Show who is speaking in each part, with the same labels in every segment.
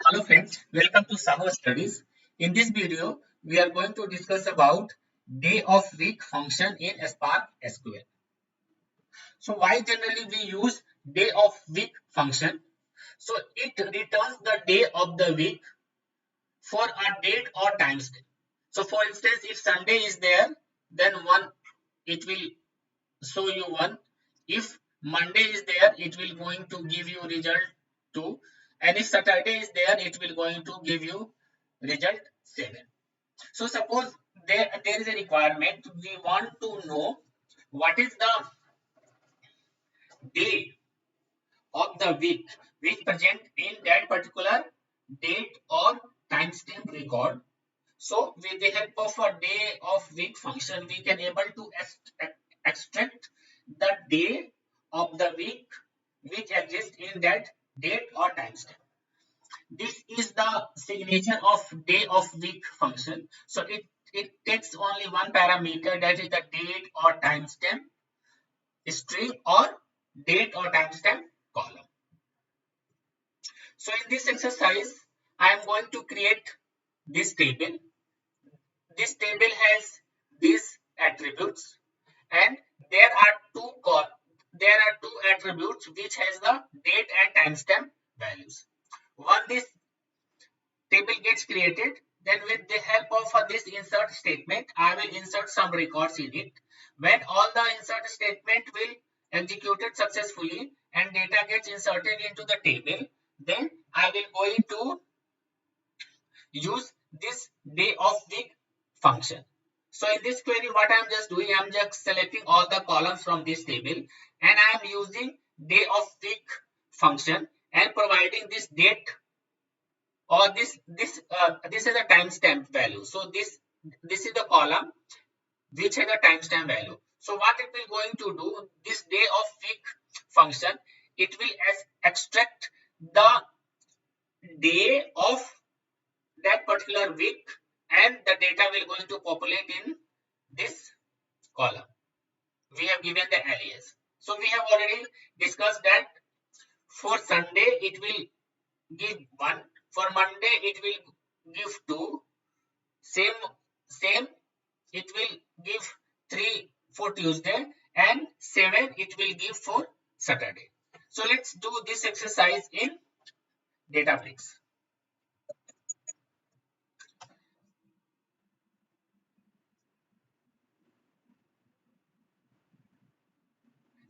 Speaker 1: Hello friends, welcome to SahuStudies. In this video, we are going to discuss about day of week function in Spark SQL. So why generally we use day of week function? So it returns the day of the week for a date or timestamp. So for instance, if Sunday is there, then one it will show you one. If Monday is there, it will going to give you result 2, and if Saturday is there, it will going to give you result 7. So suppose there is a requirement, we want to know what is the day of the week which present in that particular date or timestamp record. So with the help of a day of week function, we can able to extract the day of the week which exists in that date or timestamp. This is the signature of day of week function. So it takes only one parameter, that is the date or timestamp string or date or timestamp column. So in this exercise, I am going to create this table. This table has these attributes, and there are two attributes which has the date and timestamp values. Once this table gets created, then with the help of this insert statement, I will insert some records in it. When all the insert statement will executed successfully and data gets inserted into the table, then I will going to use this day of week function. So in this query, what I'm just doing, I'm just selecting all the columns from this table, and I'm using day of week function and providing this date, or this is a timestamp value. So this is the column which has a timestamp value. So what it will going to do, this day of week function, it will extract the day of that particular week, and the data will going to populate in this column. We have given the alias. So we have already discussed that for Sunday it will give 1, for Monday it will give 2, same it will give 3 for Tuesday, and 7 it will give for Saturday. So let's do this exercise in Databricks.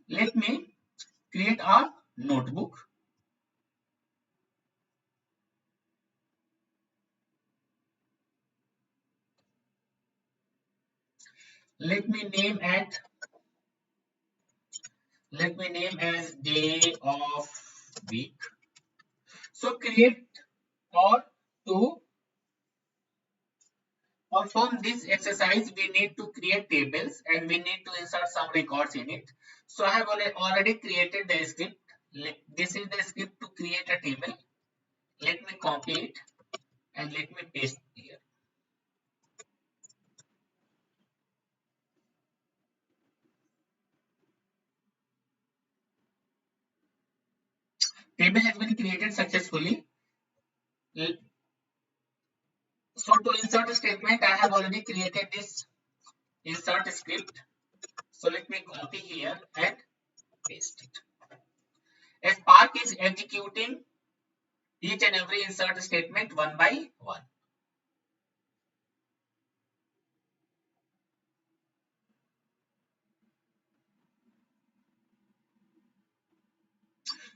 Speaker 1: Let me create a notebook. Let me name as day of week. So create, or to perform this exercise, we need to create tables and we need to insert some records in it. So I have already created the script. This is the script to create a table. Let me copy it and let me paste here. Table has been created successfully. So to insert a statement, I have already created this insert script. So let me copy here and paste it. A Spark is executing each and every insert statement one by one.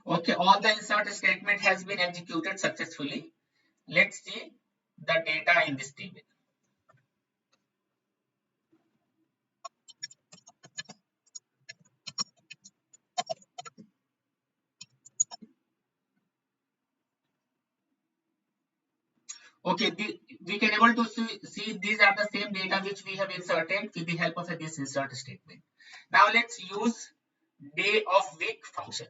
Speaker 1: Okay, all the insert statement has been executed successfully. Let's see the data in this table. Okay, we can able to see these are the same data which we have inserted with the help of this insert statement. Now let's use day of week function.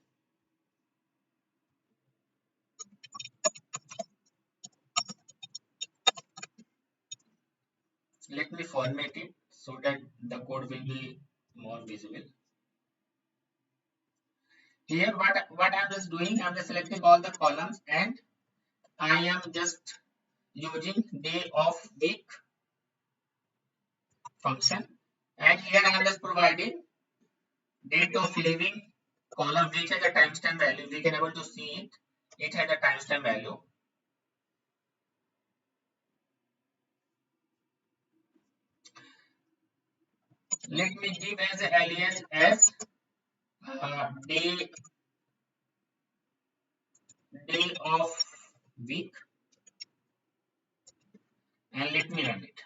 Speaker 1: Let me format it so that the code will be more visible. Here what I'm just doing, I'm just selecting all the columns and I am just using day of week function, and here I am just providing date of living column which has a timestamp value. We can able to see it. It has a timestamp value. Let me give as a alias as day of week, and let me run it.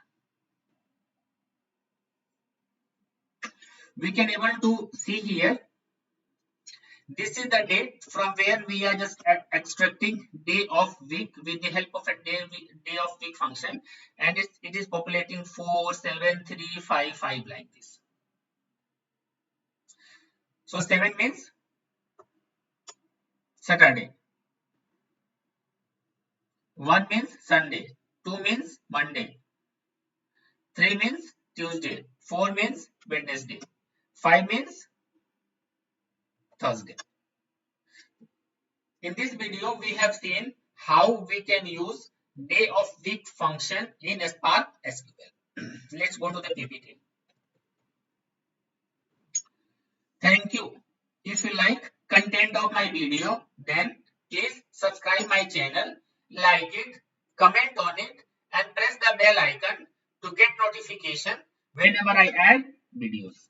Speaker 1: We can able to see here. This is the date from where we are just extracting day of week with the help of a day of week function, and it is populating 4, 7, 3, 5, 5 like this. So 7 means Saturday, 1 means Sunday, 2 means Monday, 3 means Tuesday, 4 means Wednesday, 5 means Thursday. In this video, we have seen how we can use day of week function in Spark SQL. Let's go to the PPT. Thank you. If you like content of my video, then please subscribe my channel, like it, comment on it, and press the bell icon to get notification whenever I add videos.